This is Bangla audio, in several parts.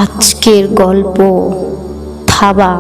আজকের গল্প থাবা।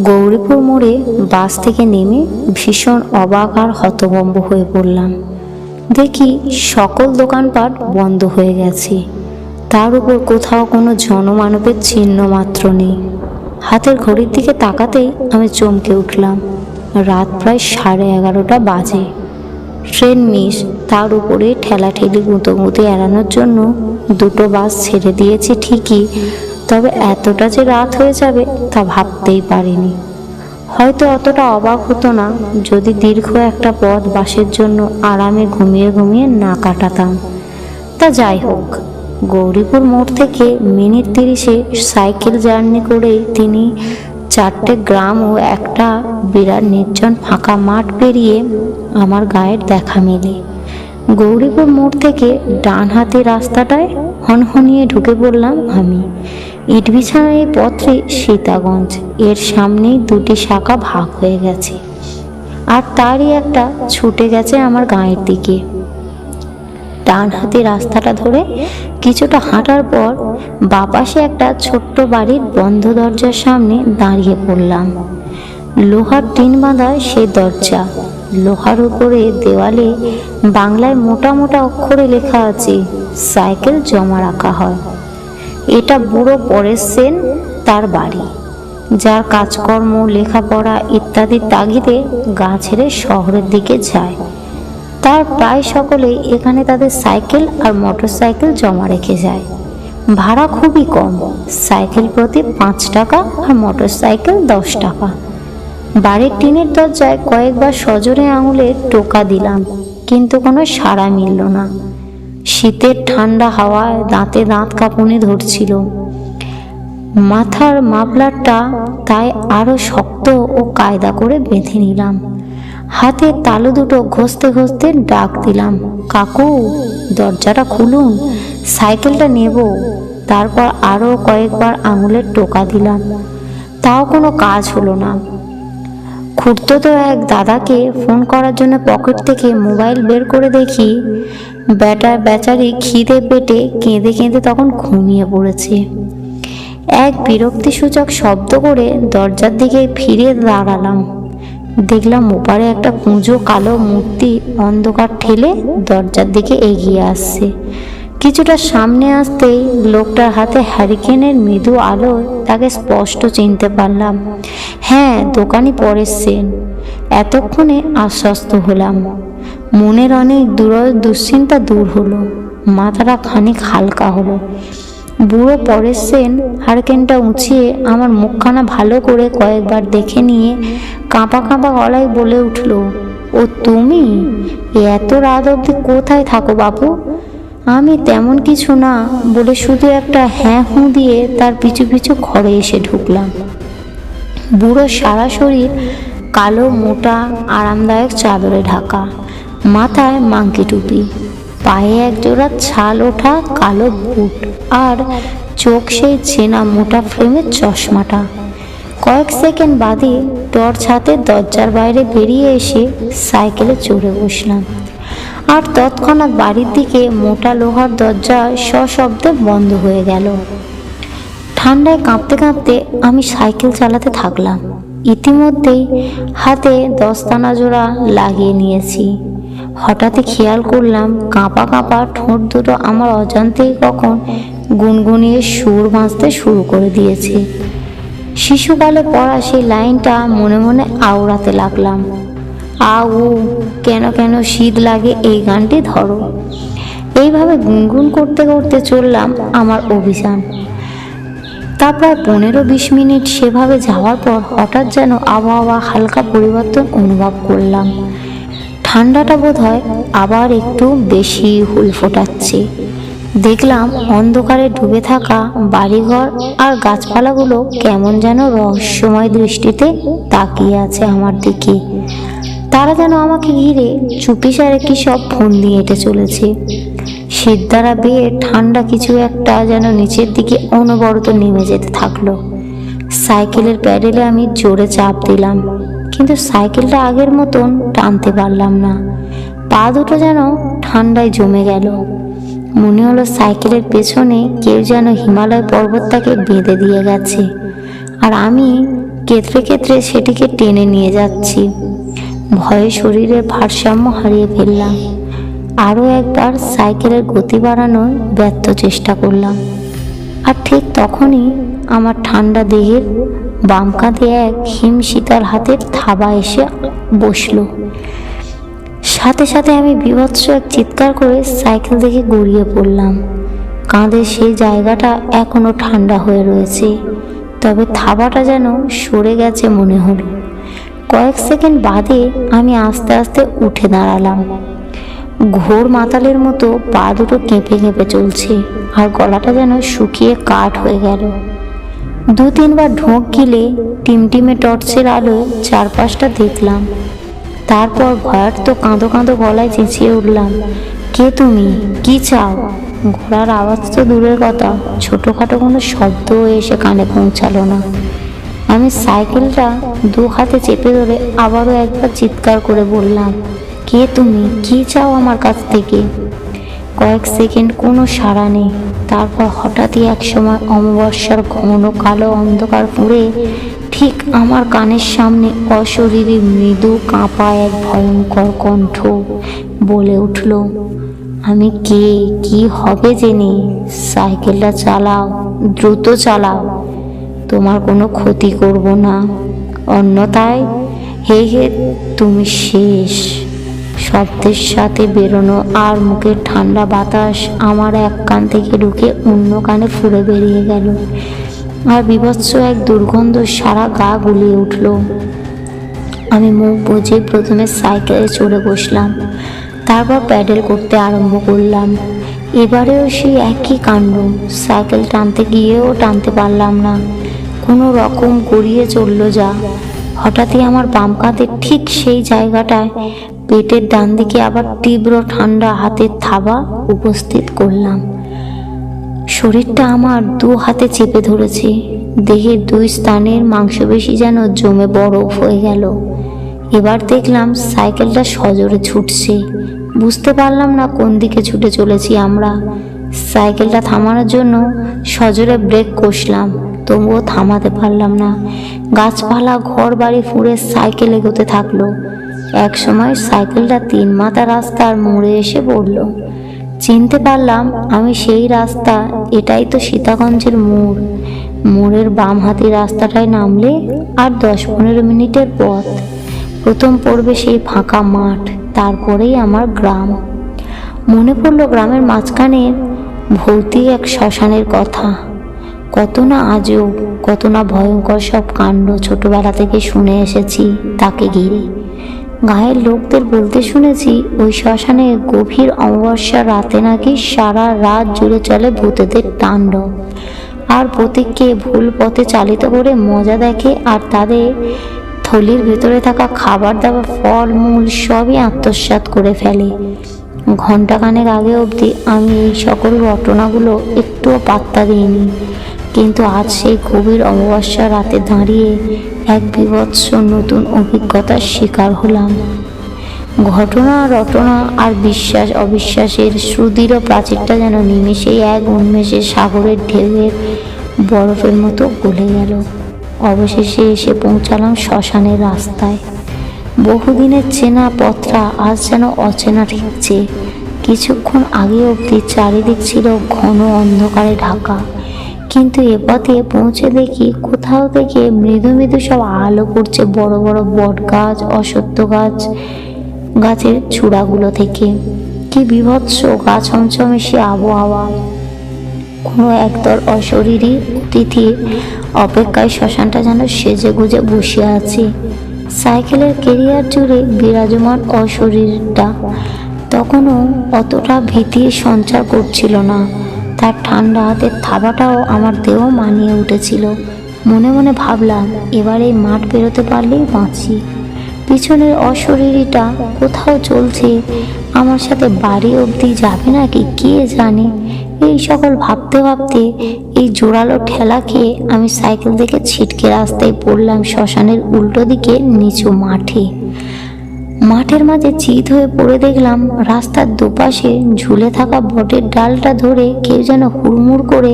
গৌরীপুর মোড়ে বাস থেকে নেমে ভীষণ অবাক আর হতভম্ব হয়ে পড়লাম। দেখি সকল দোকানপাট বন্ধ হয়ে গেছে, তার উপর কোথাও কোনো জনমানবের চিহ্ন মাত্র নেই। হাতের ঘড়ির দিকে তাকাতেই আমি চমকে উঠলাম। রাত প্রায় 11:30 বাজে। ট্রেন মিস, তার উপরে ঠেলাঠেলি গুঁতোগুঁতি এড়ানোর জন্য দুটো বাস ছেড়ে দিয়েছি ঠিকই, তবে এতটা যে রাত হয়ে যাবে তা ভাবতেই পারিনি। হয়তো অতটা অবাক হতো না যদি দীর্ঘ একটা পথ বাসের জন্য আরামে ঘুমিয়ে ঘুমিয়ে না কাটাতাম। তা যাই হোক, গৌরীপুর মোড় থেকে মিনিট 30-এ সাইকেল জার্নি করেই তিনি 4টে গ্রাম ও একটা বিরাট নির্জন ফাঁকা মাঠ পেরিয়ে আমার গায়ের দেখা মেলে। গৌরীপুর মোড় থেকে ডান হাতে রাস্তাটায় হনহনিয়ে ঢুকে পড়লাম আমি। ইট বিছানা এই পথে সীতাগঞ্জ, এর সামনেই দুটি শাখা ভাগ হয়ে গেছে, আর তারই একটা ছুটে গেছে আমার গায়ের দিকে। ডান হাতে রাস্তাটা ধরে কিছুটা হাঁটার পর বাপাশে একটা ছোট্ট বাড়ির বন্ধ দরজার সামনে দাঁড়িয়ে পড়লাম। লোহার টিন বাঁধা সেই দরজা, লোহার উপরে দেওয়ালে বাংলায় মোটা মোটা অক্ষরে লেখা আছে সাইকেল জমা রাখা হয়। এটা বুড়ো পরেশ সেন তার বাড়ি, যার কাজকর্ম লেখাপড়া ইত্যাদির তাগিদে গা ছেড়ে শহরের দিকে যায়। তার প্রায় সকলেই এখানে তাদের সাইকেল আর মোটর সাইকেল জমা রেখে যায়। ভাড়া খুবই কম, সাইকেল প্রতি 5 টাকা আর মোটর সাইকেল 10 টাকা। বাড়ির টিনের দরজায় কয়েকবার সজোরে আঙুলে টোকা দিলাম, কিন্তু কোনো সাড়া মিলল না। শীতের ঠান্ডা হাওয়ায় দাঁতে দাঁত কাঁপুনি ধরছিল। মাথার মাফলারটা তাই আরো শক্ত ও কায়দা করে বেঁধে নিলাম। হাতের তালু দুটো ঘষতে ঘষতে ডাক দিলাম, কাকু দরজাটা খুলুন, সাইকেলটা নেব। তারপর আরো কয়েকবার আঙুলের টোকা দিলাম, তাও কোনো কাজ হলো না। খুড়তো এক দাদাকে ফোন করার জন্য পকেট থেকে মোবাইল বের করে দেখি বেচারি খিদে পেটে কেঁদে কেঁদে তখন ঘুমিয়ে পড়েছে। এক বিরক্তিসূচক শব্দ করে দরজার দিকে ফিরে দাঁড়ালাম। দেখলাম ওপারে একটা কুঁজো কালো মূর্তি অন্ধকার ঠেলে দরজার দিকে এগিয়ে আসছে। কিছুটা সামনে আসতেই লোকটার হাতে হ্যারিকেনের মৃদু আলো তাকে স্পষ্ট চিনতে পারলাম। হ্যাঁ, দোকানি পরেশ সেন। এতক্ষণে আশ্বস্ত হলাম। মনের অনেক দুশ্চিন্তা দূর হলো, মাথাটা খানিক হালকা হলো। বুড়ো পরেশ সেন হ্যারিকেনটা উঁচিয়ে আমার মুখখানা ভালো করে কয়েকবার দেখে নিয়ে কাঁপা কাঁপা গলায় বলে উঠল, ও তুমি এত রাত অবধি কোথায় থাকো বাপু? আমি তেমন কিছু না বলে শুধু একটা হ্যাঁ হুঁ দিয়ে তার পিছু পিছু ঘরে এসে ঢুকলাম। বুড়ো সারা শরীর কালো মোটা আরামদায়ক চাদরে ঢাকা, মাথায় মাংকি টুপি, পায়ে একজোড়া ছাল ওঠা কালো বুট, আর চোখ সেই চেনা মোটা ফ্রেমের চশমাটা। কয়েক সেকেন্ড বাদে টর্চ হাতে দরজার বাইরে বেরিয়ে এসে সাইকেলে চড়ে বসলাম। আর তৎক্ষণাৎ বাড়ির দিকে মোটা লোহার দরজা সশব্দে বন্ধ হয়ে গেল। ঠান্ডায় কাঁপতে কাঁপতে আমি সাইকেল চালাতে থাকলাম। ইতিমধ্যেই হাতে দস্তানা জোড়া লাগিয়ে নিয়েছি। হঠাৎই খেয়াল করলাম কাঁপা কাঁপা ঠোঁট দুটো আমার অজান্তেই কখন গুনগুনিয়ে সুর ভাঁজতে শুরু করে দিয়েছে। শিশুকালে পড়া সেই লাইনটা মনে মনে আওড়াতে লাগলাম, আউ কেন কেন শীত লাগে এই গানটি ধরো। এইভাবে গুনগুন করতে করতে চললাম আমার অভিযান। তা প্রায় 15-20 মিনিট সেভাবে যাওয়ার পর হঠাৎ যেন আবহাওয়া হালকা পরিবর্তন অনুভব করলাম। ঠান্ডাটা বোধহয় আবার একটু বেশি হুল ফোটাচ্ছে। দেখলাম অন্ধকারে ডুবে থাকা বাড়িঘর আর গাছপালাগুলো কেমন যেন রহস্যময় দৃষ্টিতে তাকিয়ে আছে আমার দিকে। তারা যেন আমাকে ঘিরে চুপিসারে কি সব ফোন দিয়ে হেঁটে চলেছে। শীত দ্বারা বেয়ে ঠান্ডা কিছু একটা যেন নিচের দিকে অনবরত নেমে যেতে থাকলো। সাইকেলের প্যাডেলে আমি জোরে চাপ দিলাম, কিন্তু সাইকেলটা আগের মতন টানতে পারলাম না। পা দুটো যেন ঠান্ডায় জমে গেল। মনে হলো সাইকেলের পেছনে কেউ যেন হিমালয় পর্বতটাকে বেঁধে দিয়ে গেছে, আর আমি কেতরে কেতরে সেটিকে টেনে নিয়ে যাচ্ছি। ভয়ে শরীরের ভারসাম্য হারিয়ে ফেললাম। আরও একবার সাইকেলের গতি বাড়ানোর ব্যর্থ চেষ্টা করলাম, আর ঠিক তখনই আমার ঠান্ডা দেহের বাম কাঁধে এক হিমশীতল হাতের থাবা এসে বসলো। সাথে সাথে আমি বীভৎস এক চিৎকার করে সাইকেল থেকে গড়িয়ে পড়লাম। কাঁধের সেই জায়গাটা এখনো ঠান্ডা হয়ে রয়েছে, তবে থাবাটা যেন সরে গেছে মনে হলো। কয়েক সেকেন্ড বাদে আমি আস্তে আস্তে উঠে দাঁড়ালাম। ঘোর মাতালের মতো পা দুটো কেঁপে কেঁপে চলছে, আর গলাটা যেন শুকিয়ে কাঠ হয়ে গেল। 2-3 বার ঢোক গিলে টিমটিমে টর্চের আলোয় চারপাশটা দেখলাম। তারপর ভয়ার্ত কাঁদো কাঁদো গলায় চেঁচিয়ে উঠলাম, কে তুমি, কি চাও? ঘোড়ার আওয়াজ তো দূরের কথা, ছোটোখাটো কোনো শব্দও এসে কানে পৌঁছালো না। আমি সাইকেলটা 2 হাতে চেপে ধরে আবারও একবার চিৎকার করে বললাম, কে তুমি, কি চাও আমার কাছ থেকে? কয়েক সেকেন্ড কোনো সাড়া নেই। তারপর হঠাৎই এক সময় অমাবস্যার ঘন কালো অন্ধকার পুড়ে ঠিক আমার কানের সামনে অশরীরী মৃদু কাঁপা এক ভয়ঙ্কর কণ্ঠ বলে উঠল, আমি কে, কি হবে জেনে? সাইকেলটা চালাও, দ্রুত চালাও, তোমার কোনো ক্ষতি করব না, অন্যথায় হে হে তুমি শেষ। শব্দের সাথে বেরোনো আর মুখের ঠান্ডা বাতাস আমার এক কান থেকে ঢুকে অন্য কানে ফুঁড়ে বেরিয়ে গেল, আর বীভৎস এক দুর্গন্ধ সারা গা গুলিয়ে উঠল। আমি মুখ বুজে প্রথমে সাইকেলে চড়ে বসলাম, তারপর প্যাডেল করতে আরম্ভ করলাম। এবারেও সেই একই কাণ্ড, সাইকেল টানতে গিয়েও টানতে পারলাম না, কোনো রকম গড়িয়ে চলল যা। হঠাৎই আমার বাম কাঁধের ঠিক সেই জায়গাটায় পেটের ডান দিকে আবার তীব্র ঠান্ডা হাতের থাবা উপস্থিত করলাম। শরীরটা আমার 2 হাতে চেপে ধরেছে, দেহের 2 স্থানের মাংসপেশি যেন জমে বরফ হয়ে গেল। এবার দেখলাম সাইকেলটা সজোরে ছুটছে, বুঝতে পারলাম না কোন দিকে ছুটে চলেছি আমরা। সাইকেলটা থামানোর জন্য সজোরে ব্রেক কষলাম, তবুও থামাতে পারলাম না। গাছপালা ঘর বাড়ি ফুঁড়ে সাইকেল এগোতে থাকলো। এক সময় সাইকেলটা 3 মাথা রাস্তার মোড়ে এসে পড়ল। চিনতে পারলাম আমি সেই রাস্তা, এটাই তো সীতাগঞ্জের মোড়। মোড়ের বাম হাতি রাস্তাটায় নামলে আর 10-15 মিনিটের পথ। প্রথম পড়বে সেই ফাঁকা মাঠ, তারপরেই আমার গ্রাম। মনে পড়ল গ্রামের মাঝখানের ভৌতিক এক শ্মশানের কথা। কত না আজও, কত না ভয়ঙ্কর সব কাণ্ড ছোটবেলা থেকে শুনে এসেছি তাকে ঘিরে। গায়ের লোকদের বলতে শুনেছি ওই শ্মশানে গভীর অমাবস্যার রাতে নাকি সারা রাত জুড়ে চলে ভূতেদের তাণ্ডব, আর প্রতীককে ভুল পথে চালিত করে মজা দেখে, আর তাদের থলির ভেতরে থাকা খাবার দাবার ফল মূল সবই আত্মসাৎ করে ফেলে। ঘণ্টাখানেক আগে অবধি আমি এই সকল ঘটনাগুলো একটুও পাত্তা দিইনি, কিন্তু আজ সেই গভীর অমাবস্যা রাতে দাঁড়িয়ে এক বীভৎস নতুন অভিজ্ঞতার শিকার হলাম। ঘটনা রটনা আর বিশ্বাস অবিশ্বাসের সুদৃঢ় প্রাচীরটা যেন নিমেষেই এক উন্মেষের সাগরের ঢেউয়ের বরফের মতো গলে গেল। অবশেষে এসে পৌঁছালাম শ্মশানের রাস্তায়। বহুদিনের চেনা পথটা আজ যেন অচেনা ঠেকছে। কিছুক্ষণ আগে অবধি চারিদিক ছিল ঘন অন্ধকারে ঢাকা, কিন্তু এ পথে পৌঁছে দেখি কোথাও থেকে মৃদু মৃদু সব আলো পড়ছে বড় বড় বট গাছ, অশ্বত্থ গাছ, গাছের চূড়াগুলো থেকে। কি বিভৎস গা ছমছমে সে আবহাওয়া! কোনো একদল অশরীরী অতিথির অপেক্ষায় শ্মশানটা যেন সেজে গুজে বসে আছে। সাইকেলের কেরিয়ার জুড়ে বিরাজমান অশরীরটা তখনও অতটা ভীতি সঞ্চার করছিল না। তার ঠান্ডা হাতের থাবাটাও আমার দেহ মানিয়ে উঠেছিল। মনে মনে ভাবলাম, এবার এই মাঠ পেরোতে পারলেই বাঁচি। পিছনের অশরীরীটা কোথাও চলছে, আমার সাথে বাড়ি অবধি যাবে নাকি কে জানে। এই সকল ভাবতে ভাবতে এই জোরালো ঠেলা খেয়ে আমি সাইকেল থেকে ছিটকে রাস্তায় পড়লাম শ্মশানের উল্টো দিকে নিচু মাঠে। মাঠের মাঝে চিত হয়ে পড়ে দেখলাম রাস্তার দুপাশে ঝুলে থাকা বটের ডালটা ধরে কেউ যেন হুড়মুড় করে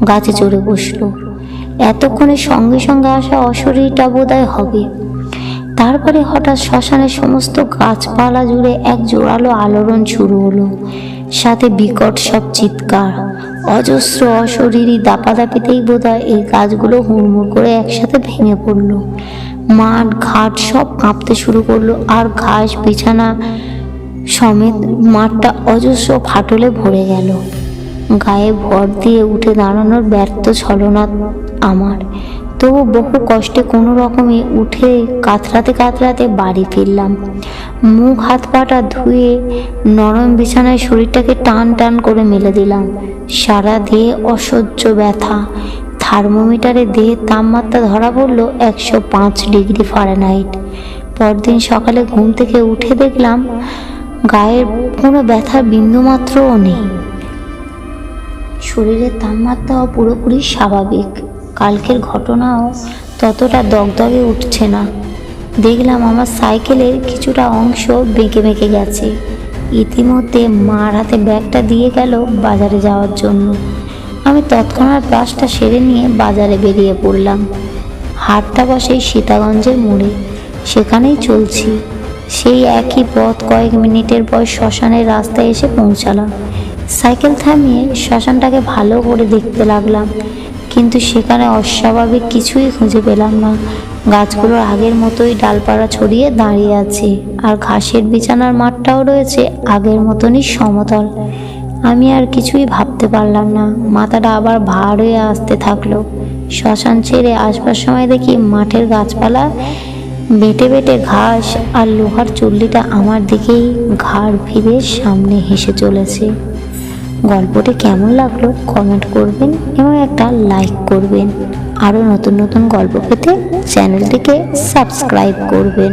গাছে চড়ে বসলো। এতক্ষণে সঙ্গে সঙ্গে আসা অশরীরটা বোধহয় হবে। তারপরে হঠাৎ শ্মশানের সমস্ত গাছপালা জুড়ে এক জোরালো আলোড়ন শুরু হলো, সাথে বিকট সব চিৎকার। অজস্র অশরীরী দাপাদাপিতেই বোধহয় এই গাছগুলো হুড়মুড় করে একসাথে ভেঙে পড়লো। মাঠ ঘাট সব কাঁপতে শুরু করলো, আর ঘাস বিছানা সমেত মাঠটা অজস্র ফাটলে ভরে গেল। গায়ে ভর দিয়ে উঠে দাঁড়ানোর ব্যর্থ ছলনা আমার, তবু বহু কষ্টে কোনো রকমে উঠে কাতরাতে কাতরাতে বাড়ি ফিরলাম। মুখ হাত পাটা ধুয়ে নরম বিছানায় শরীরটাকে টান টান করে মেলে দিলাম। সারা দেহে অসহ্য ব্যথা। থার্মোমিটারে দেহের তাপমাত্রা ধরা পড়লো 105 ডিগ্রি ফারেনহাইট। পরদিন সকালে ঘুম থেকে উঠে দেখলাম গায়ের কোনো ব্যথার বিন্দুমাত্রও নেই। শরীরের তাপমাত্রাও পুরোপুরি স্বাভাবিক। কালকের ঘটনাও ততটা দগদগে উঠছে না। দেখলাম আমার সাইকেলের কিছুটা অংশ বেঁকে বেঁকে গেছে। ইতিমধ্যে মার হাতে ব্যাগটা দিয়ে গেল বাজারে যাওয়ার জন্য। আমি তৎক্ষণাৎ ব্রাশটা সেরে নিয়ে বাজারে বেরিয়ে পড়লাম। হাটটা বসে সীতাগঞ্জের মোড়ে, সেখানেই চলছি। সেই একই পথ কয়েক মিনিটের পর শ্মশানের রাস্তায় এসে পৌঁছালাম। সাইকেল থামিয়ে শ্মশানটাকে ভালো করে দেখতে লাগলাম, কিন্তু সেখানে অস্বাভাবিক কিছুই খুঁজে পেলাম না। গাছগুলোর আগের মতোই ডালপালা ছড়িয়ে দাঁড়িয়ে আছে, আর ঘাসের বিছানার মাঠটাও রয়েছে আগের মতনই সমতল। আমি আর কিছুই ভাবতে পারলাম না। মাথাটা আবার ভার হয়ে আসতে থাকলো। শ্মশান ছেড়ে আসবার সময় দেখি মাঠের গাছপালা বেটে বেটে ঘাস আর লোহার চুল্লিটা আমার দিকেই ঘাড় ফিরে সামনে হেসে চলেছে। গল্পটি কেমন লাগলো কমেন্ট করবেন এবং একটা লাইক করবেন। আরও নতুন নতুন গল্প পেতে চ্যানেলটিকে সাবস্ক্রাইব করবেন।